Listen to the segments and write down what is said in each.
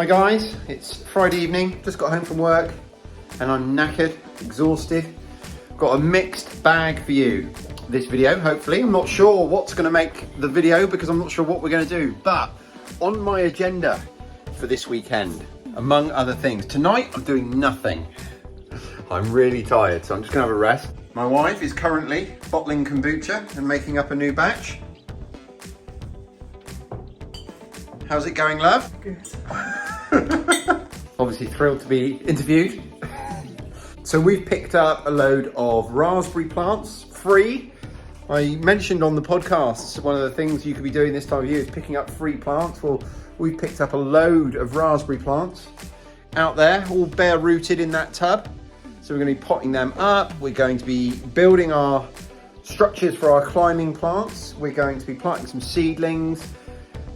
Hi guys, it's Friday evening, just got home from work and I'm knackered, exhausted. Got a mixed bag for you this video, hopefully. I'm not sure what's going to make the video because I'm not sure what we're going to do, but on my agenda for this weekend, among other things, tonight I'm doing nothing. I'm really tired, so I'm just going to have a rest. My wife is currently bottling kombucha and making up a new batch. How's it going, love? Good. Obviously thrilled to be interviewed. So we've picked up a load of raspberry plants, free. I mentioned on the podcast, one of the things you could be doing this time of year is picking up free plants. Well, we've picked up a load of raspberry plants out there, all bare rooted in that tub. So we're going to be potting them up. We're going to be building our structures for our climbing plants. We're going to be planting some seedlings.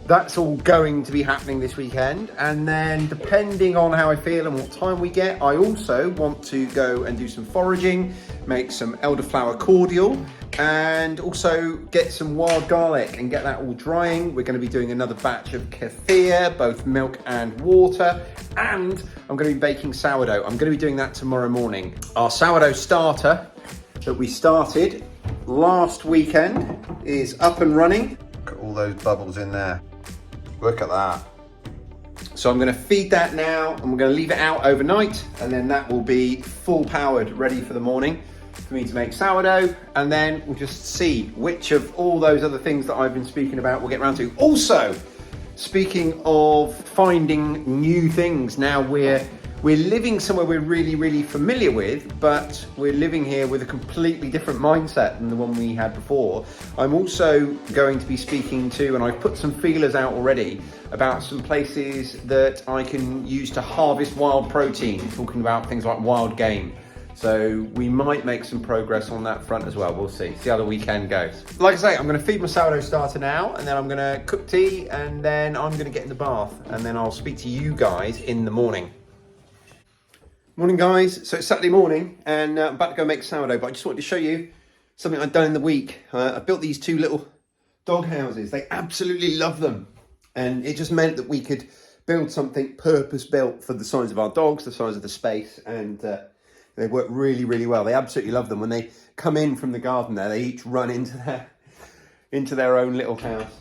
That's all going to be happening this weekend. And then depending on how I feel and what time we get, I also want to go and do some foraging, make some elderflower cordial, and also get some wild garlic and get that all drying. We're going to be doing another batch of kefir, both milk and water, and I'm going to be baking sourdough. I'm going to be doing that tomorrow morning. Our sourdough starter that we started last weekend is up and running. Look at all those bubbles in there. Look at that. So I'm going to feed that now and we're going to leave it out overnight, and then that will be full powered, ready for the morning for me to make sourdough, and then we'll just see which of all those other things that I've been speaking about we'll get around to. Also, speaking of finding new things, now we're living somewhere we're really familiar with, but we're living here with a completely different mindset than the one we had before. I'm also going to be speaking to, and I've put some feelers out already, about some places that I can use to harvest wild protein, talking about things like wild game. So we might make some progress on that front as well. We'll see how the weekend goes. Like I say, I'm going to feed my sourdough starter now, and then I'm going to cook tea, and then I'm going to get in the bath, and then I'll speak to you guys in the morning. Morning guys, so it's Saturday morning and I'm about to go make sourdough, but I just wanted to show you something I've done in the week. I built these two little dog houses. They absolutely love them, and it just meant that we could build something purpose built for the size of our dogs, the size of the space, and they work really well. They absolutely love them. When they come in from the garden there, they each run into their own little house.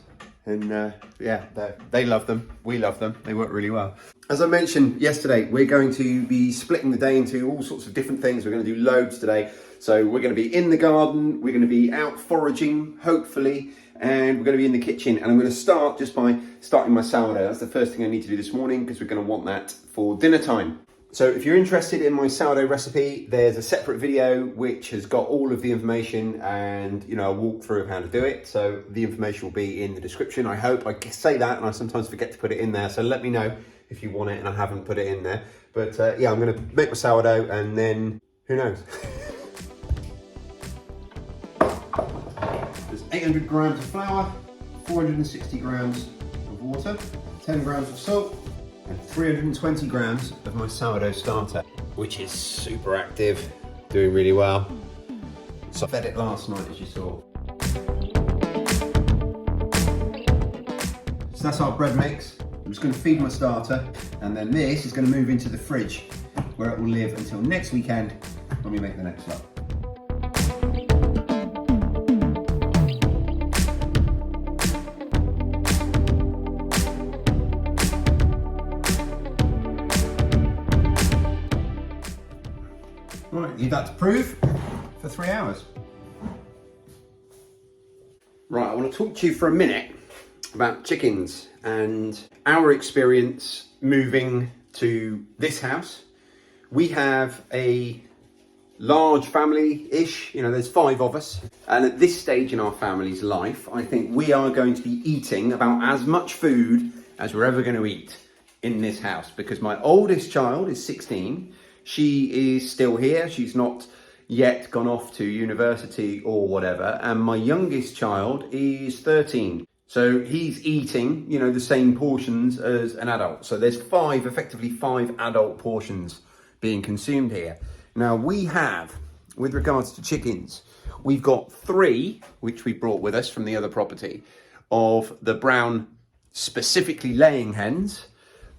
And yeah, they love them, we love them, they work really well. As I mentioned yesterday, we're going to be splitting the day into all sorts of different things. We're going to do loads today. So we're going to be in the garden, we're going to be out foraging, hopefully, and we're going to be in the kitchen. And I'm going to start just by starting my sourdough. That's the first thing I need to do this morning because we're going to want that for dinner time. So if you're interested in my sourdough recipe, there's a separate video which has got all of the information and, you know, a walkthrough of how to do it. So the information will be in the description. I hope. I say that and I sometimes forget to put it in there. So let me know if you want it and I haven't put it in there. But yeah, I'm going to make my sourdough and then who knows. There's 800 grams of flour, 460 grams of water, 10 grams of salt, and 320 grams of my sourdough starter, which is super active, doing really well. So I fed it last night, as you saw. So that's our bread mix. I'm just going to feed my starter, and then this is going to move into the fridge, where it will live until next weekend when we make the next lot. Right, leave that to proof for 3 hours. Right, I want to talk to you for a minute about chickens and our experience moving to this house. We have a large family-ish, you know, there's 5 of us. And at this stage in our family's life, I think we are going to be eating about as much food as we're ever going to eat in this house, because my oldest child is 16. She is still here. She's not yet gone off to university or whatever. And my youngest child is 13. So he's eating, you know, the same portions as an adult. So there's effectively five adult portions being consumed here. Now we have, with regards to chickens, we've got 3, which we brought with us from the other property, of the brown specifically laying hens,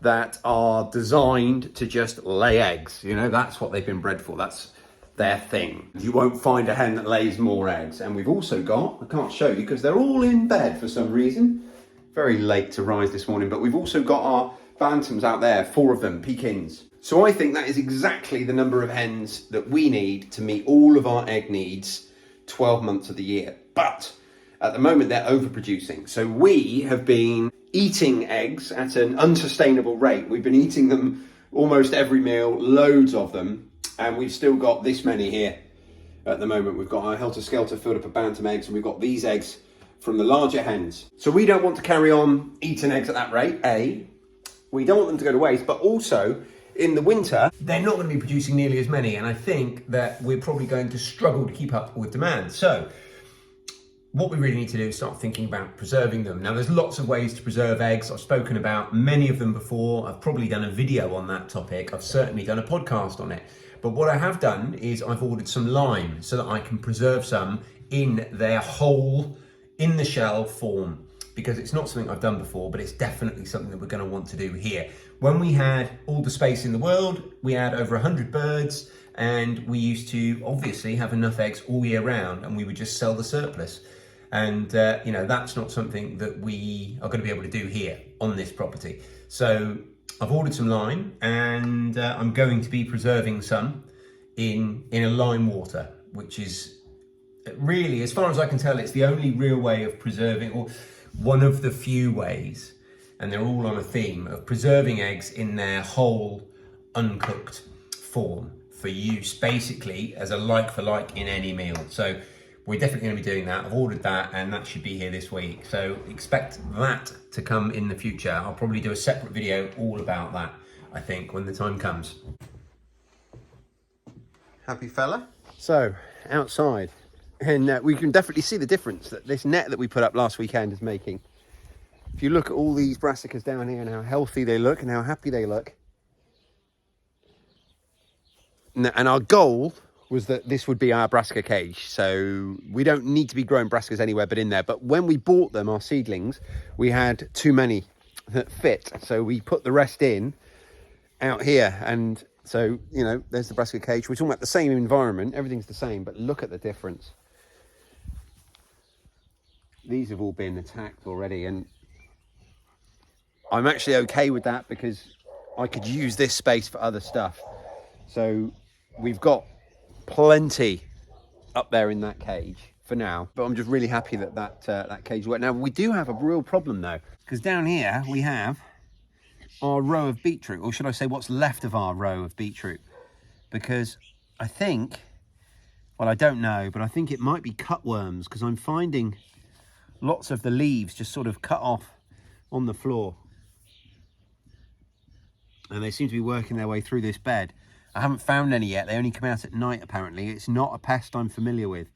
that are designed to just lay eggs. You know, that's what they've been bred for. That's their thing. You won't find a hen that lays more eggs. And we've also got, I can't show you because they're all in bed for some reason. Very late to rise this morning, but we've also got our bantams out there, 4 of them, Pekins. So I think that is exactly the number of hens that we need to meet all of our egg needs 12 months of the year. But at the moment they're overproducing. So we have been eating eggs at an unsustainable rate. We've been eating them almost every meal, loads of them, and we've still got this many here at the moment. We've got our helter-skelter filled up of bantam eggs, and we've got these eggs from the larger hens. So we don't want to carry on eating eggs at that rate, A. We don't want them to go to waste, but also in the winter, they're not going to be producing nearly as many, and I think that we're probably going to struggle to keep up with demand. So what we really need to do is start thinking about preserving them. Now, there's lots of ways to preserve eggs. I've spoken about many of them before. I've probably done a video on that topic. I've certainly done a podcast on it. But what I have done is I've ordered some lime so that I can preserve some in their whole, in the shell form, because it's not something I've done before, but it's definitely something that we're going to want to do here. When we had all the space in the world, we had over 100 birds, and we used to obviously have enough eggs all year round, and we would just sell the surplus. And, you know, that's not something that we are going to be able to do here on this property. So I've ordered some lime, and I'm going to be preserving some in a lime water, which is really, as far as I can tell, it's the only real way of preserving, or one of the few ways, and they're all on a theme, of preserving eggs in their whole uncooked form for use basically as a like for like in any meal. So we're definitely going to be doing that. I've ordered that, and that should be here this week. So expect that to come in the future. I'll probably do a separate video all about that, I think, when the time comes. Happy fella? So, outside. And we can definitely see the difference that this net that we put up last weekend is making. If you look at all these brassicas down here and how healthy they look and how happy they look. And our goal was that this would be our brassica cage. So we don't need to be growing brassicas anywhere but in there. But when we bought them, our seedlings, we had too many that fit. So we put the rest in out here. And so, you know, there's the brassica cage. We're talking about the same environment. Everything's the same, but look at the difference. These have all been attacked already. And I'm actually okay with that because I could use this space for other stuff. So we've got plenty up there in that cage for now, but I'm just really happy that that cage worked. Now we do have a real problem though, because down here we have our row of beetroot, or should I say what's left of our row of beetroot, because I think, well, I don't know, but I think it might be cutworms, because I'm finding lots of the leaves just sort of cut off on the floor, and they seem to be working their way through this bed. I haven't found any yet. They only come out at night, apparently. It's not a pest I'm familiar with,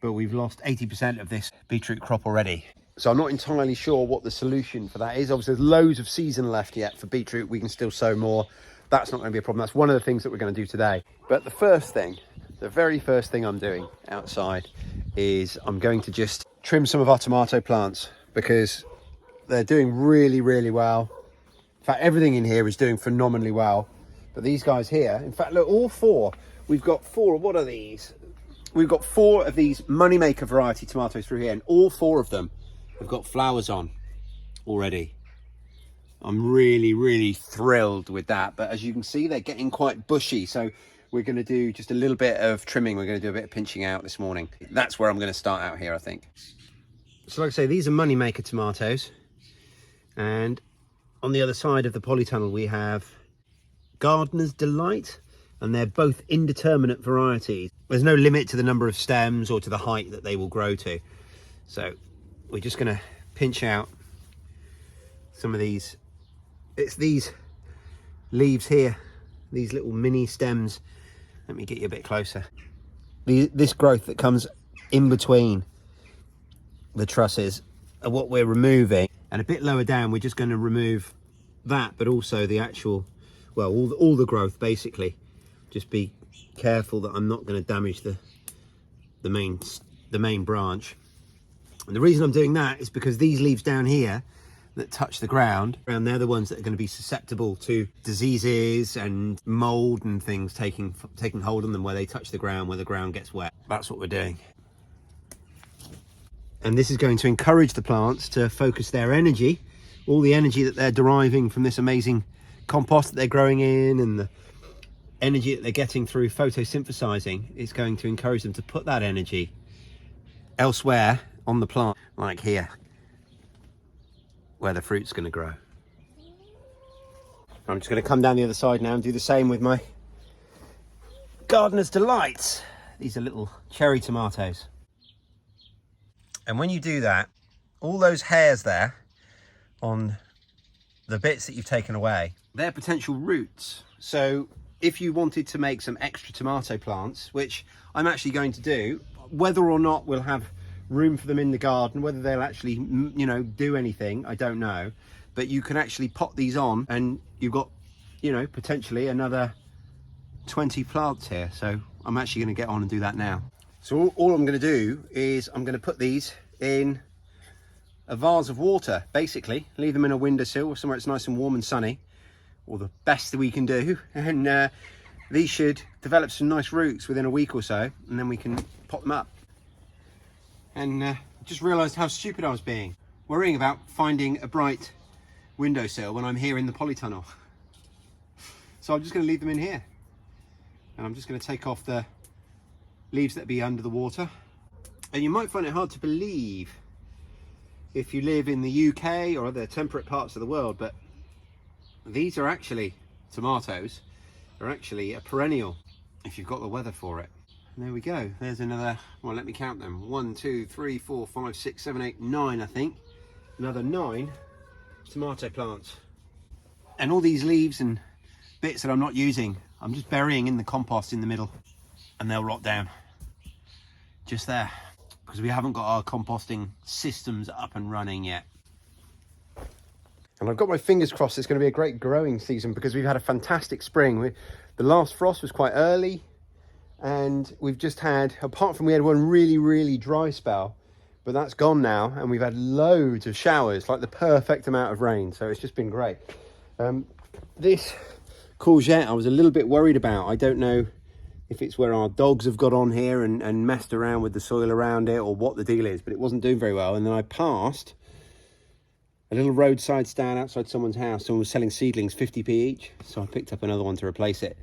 but we've lost 80% of this beetroot crop already. So I'm not entirely sure what the solution for that is. Obviously, there's loads of season left yet for beetroot. We can still sow more. That's not going to be a problem. That's one of the things that we're going to do today. But the first thing, the very first thing I'm doing outside is I'm going to just trim some of our tomato plants because they're doing really, really well. In fact, everything in here is doing phenomenally well. But these guys here, in fact, look, all 4, we've got 4, what are these? We've got 4 of these Moneymaker variety tomatoes through here, and all 4 of them have got flowers on already. I'm really, really thrilled with that. But as you can see, they're getting quite bushy. So we're going to do just a little bit of trimming. We're going to do a bit of pinching out this morning. That's where I'm going to start out here, I think. So like I say, these are Moneymaker tomatoes. And on the other side of the polytunnel, we have Gardener's Delight, and they're both indeterminate varieties. There's no limit to the number of stems or to the height that they will grow to. So we're just going to pinch out some of these. It's these leaves here, these little mini stems. Let me get you a bit closer. This growth that comes in between the trusses are what we're removing. And a bit lower down, we're just going to remove that, but also the actual, well, all the growth basically. Just be careful that I'm not going to damage the main branch. And the reason I'm doing that is because these leaves down here, that touch the ground, and they're the ones that are going to be susceptible to diseases and mold and things taking hold on them where they touch the ground, where the ground gets wet. That's what we're doing. And this is going to encourage the plants to focus their energy, all the energy that they're deriving from this amazing compost that they're growing in, and the energy that they're getting through photosynthesizing is going to encourage them to put that energy elsewhere on the plant, like here, where the fruit's going to grow. I'm just going to come down the other side now and do the same with my Gardener's Delights. These are little cherry tomatoes. And when you do that, all those hairs there on the bits that you've taken away, they're potential roots. So if you wanted to make some extra tomato plants, which I'm actually going to do, whether or not we'll have room for them in the garden, whether they'll actually, you know, do anything, I don't know. But you can actually pot these on and you've got, you know, potentially another 20 plants here. So I'm actually going to get on and do that now. So all I'm going to do is I'm going to put these in a vase of water, basically. Leave them in a windowsill or somewhere it's nice and warm and sunny, or the best that we can do. And these should develop some nice roots within a week or so, and then we can pot them up. And just realised how stupid I was being, worrying about finding a bright windowsill when I'm here in the polytunnel. So I'm just going to leave them in here, and I'm just going to take off the leaves that be under the water. And you might find it hard to believe if you live in the UK or other temperate parts of the world, but these are actually tomatoes. They're actually a perennial if you've got the weather for it. And there we go. There's another, well, let me count them. 1, 2, 3, 4, 5, 6, 7, 8, 9, I think. Another 9 tomato plants. And all these leaves and bits that I'm not using, I'm just burying in the compost in the middle, and they'll rot down just there, because we haven't got our composting systems up and running yet. And I've got my fingers crossed it's going to be a great growing season, because we've had a fantastic spring. The last frost was quite early, and we've just had, apart from we had one really dry spell, but that's gone now, and we've had loads of showers, like the perfect amount of rain. So it's just been great. This courgette I was a little bit worried about. I don't know if it's where our dogs have got on here and messed around with the soil around it, or what the deal is, but it wasn't doing very well. And then I passed a little roadside stand outside someone's house. Someone was selling seedlings 50p each, so I picked up another one to replace it.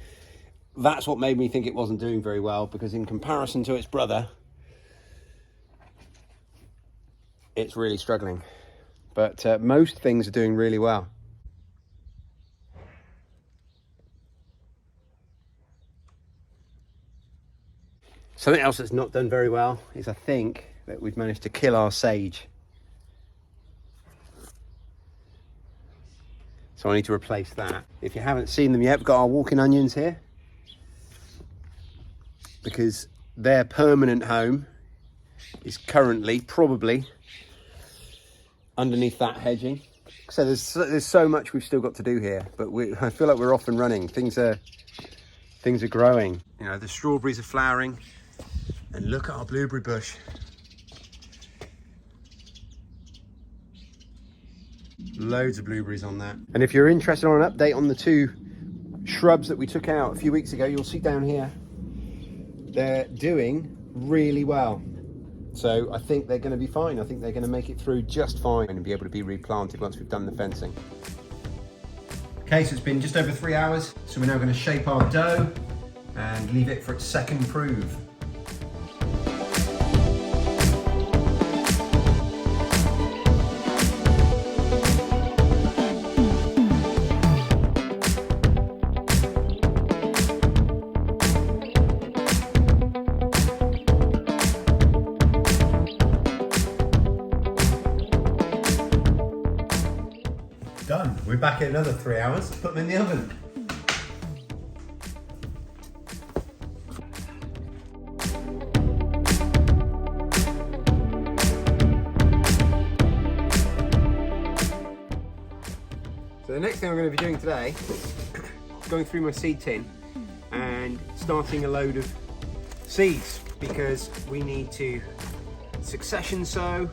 That's what made me think it wasn't doing very well, because in comparison to its brother, it's really struggling. But most things are doing really well. Something else that's not done very well is, I think, that we've managed to kill our sage. So I need to replace that. If you haven't seen them yet, we've got our walking onions here, because their permanent home is currently probably underneath that hedging. So there's so much we've still got to do here, but I feel like we're off and running. Things are growing. You know, the strawberries are flowering, and look at our blueberry bush. Loads of blueberries on that. And if you're interested in an update on the 2 shrubs that we took out a few weeks ago, you'll see down here, they're doing really well. So I think they're going to be fine. I think they're going to make it through just fine and be able to be replanted once we've done the fencing. Okay, so it's been just over 3 hours. So we're now going to shape our dough and leave it for its second prove. Done. We're back in another 3 hours to put them in the oven. So the next thing I'm going to be doing today is going through my seed tin and starting a load of seeds, because we need to succession sow,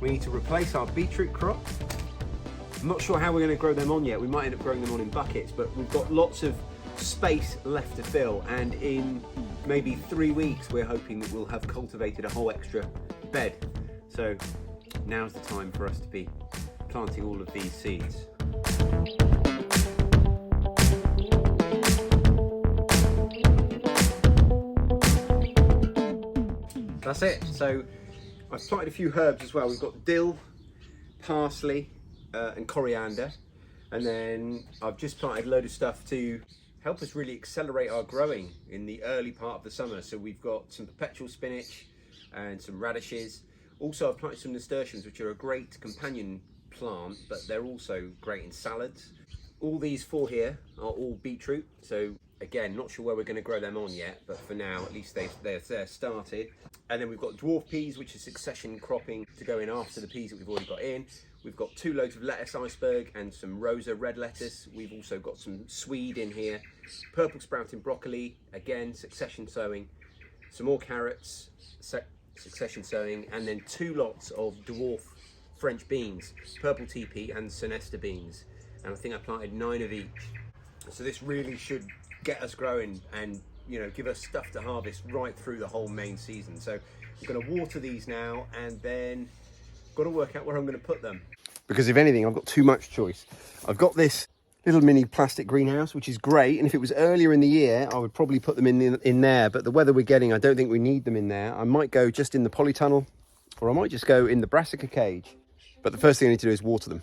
we need to replace our beetroot crop, I'm not sure how we're going to grow them on yet. We might end up growing them on in buckets, but we've got lots of space left to fill, and in maybe 3 weeks we're hoping that we'll have cultivated a whole extra bed. So now's the time for us to be planting all of these seeds. That's it. So I've planted a few herbs as well. We've got dill, parsley and coriander, and then I've just planted a load of stuff to help us really accelerate our growing in the early part of the summer. So we've got some perpetual spinach and some radishes. Also I've planted some nasturtiums, which are a great companion plant, but they're also great in salads. All these 4 here are all beetroot, so again, not sure where we're going to grow them on yet, but for now at least they're started. And then we've got dwarf peas, which is succession cropping to go in after the peas that we've already got in. We've got 2 loads of lettuce iceberg and some rosa red lettuce. We've also got some swede in here, purple sprouting broccoli, again succession sowing, some more carrots, succession sowing, and then 2 lots of dwarf French beans, purple TP and Sonesta beans. And I think I planted 9 of each. So this really should get us growing and, you know, give us stuff to harvest right through the whole main season. So I'm going to water these now, and then got to work out where I'm going to put them. Because if anything, I've got too much choice. I've got this little mini plastic greenhouse, which is great, and if it was earlier in the year I would probably put them in there, but the weather we're getting, I don't think we need them in there. I might go just in the polytunnel, or I might just go in the brassica cage, but the first thing I need to do is water them.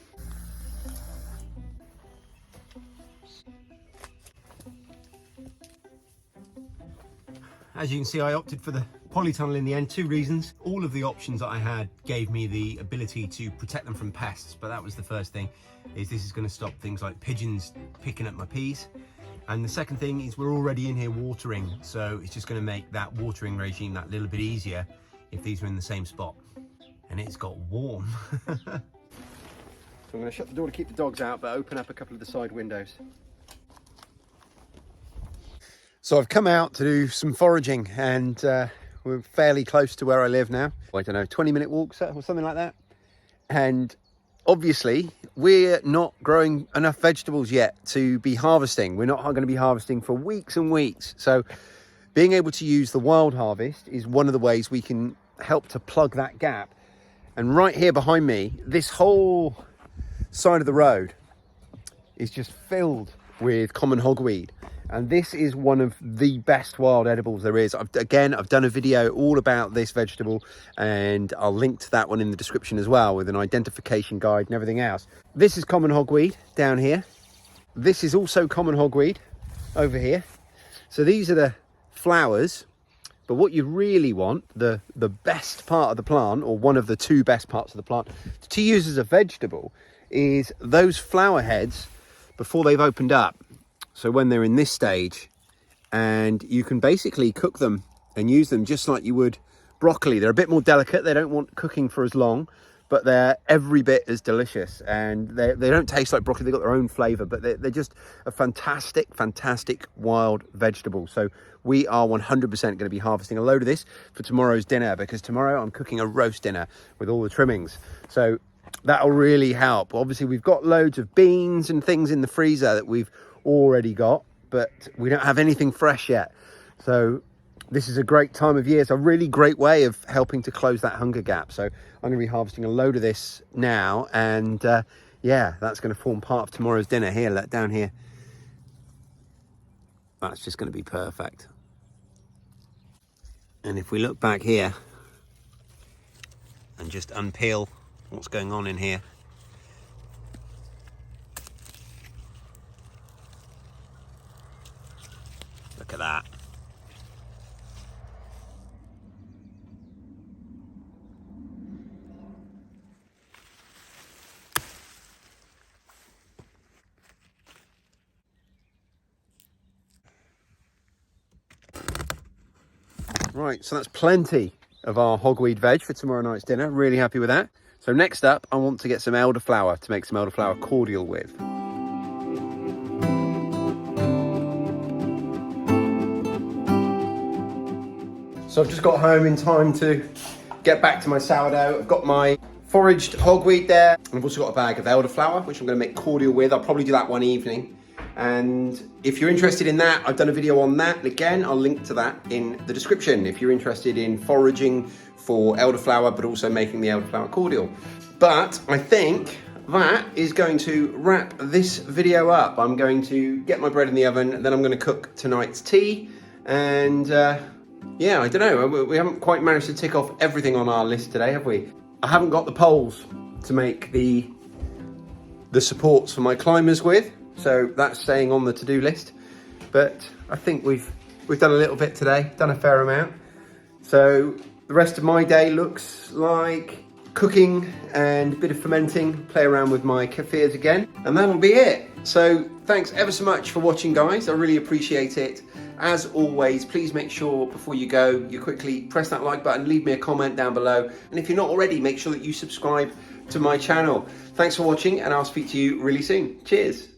As you can see, I opted for the polytunnel in the end. 2 reasons. All of the options that I had gave me the ability to protect them from pests, but that was the first thing, is this is going to stop things like pigeons picking up my peas. And the second thing is we're already in here watering, so it's just going to make that watering regime that little bit easier if these are in the same spot. And it's got warm. So I'm going to shut the door to keep the dogs out, but open up a couple of the side windows. So I've come out to do some foraging, and we're fairly close to where I live now. I don't know, 20-minute walk or something like that. And obviously we're not growing enough vegetables yet to be harvesting. We're not going to be harvesting for weeks and weeks. So being able to use the wild harvest is one of the ways we can help to plug that gap. And right here behind me, this whole side of the road is just filled with common hogweed. And this is one of the best wild edibles there is. I've done a video all about this vegetable, and I'll link to that one in the description as well, with an identification guide and everything else. This is common hogweed down here. This is also common hogweed over here. So these are the flowers, but what you really want, the best part of the plant, or one of the 2 best parts of the plant to use as a vegetable, is those flower heads before they've opened up. So when they're in this stage, and you can basically cook them and use them just like you would broccoli. They're a bit more delicate. They don't want cooking for as long, but they're every bit as delicious, and they don't taste like broccoli. They've got their own flavor, but they're just a fantastic wild vegetable. So we are 100% going to be harvesting a load of this for tomorrow's dinner, because tomorrow I'm cooking a roast dinner with all the trimmings. So that'll really help. Obviously we've got loads of beans and things in the freezer that we've already got, but we don't have anything fresh yet. So this is a great time of year. It's a really great way of helping to close that hunger gap. So I'm going to be harvesting a load of this now, and yeah, that's going to form part of tomorrow's dinner. Here, down here, that's just going to be perfect. And if we look back here and just unpeel what's going on in here, look at that. Right, so that's plenty of our hogweed veg for tomorrow night's dinner. Really happy with that. So next up, I want to get some elderflower to make some elderflower cordial with. So I've just got home in time to get back to my sourdough. I've got my foraged hogweed there. I've also got a bag of elderflower, which I'm going to make cordial with. I'll probably do that one evening. And if you're interested in that, I've done a video on that. And again, I'll link to that in the description if you're interested in foraging for elderflower, but also making the elderflower cordial. But I think that is going to wrap this video up. I'm going to get my bread in the oven, and then I'm going to cook tonight's tea. And yeah, I don't know, we haven't quite managed to tick off everything on our list today, have we? I haven't got the poles to make the supports for my climbers with, so that's staying on the to-do list. But I think we've done a little bit today, done a fair amount. So the rest of my day looks like cooking and a bit of fermenting, play around with my kefirs again, and that'll be it. So thanks ever so much for watching, guys. I really appreciate it. As always, please make sure before you go, you quickly press that like button, leave me a comment down below. And if you're not already, make sure that you subscribe to my channel. Thanks for watching, and I'll speak to you really soon. Cheers.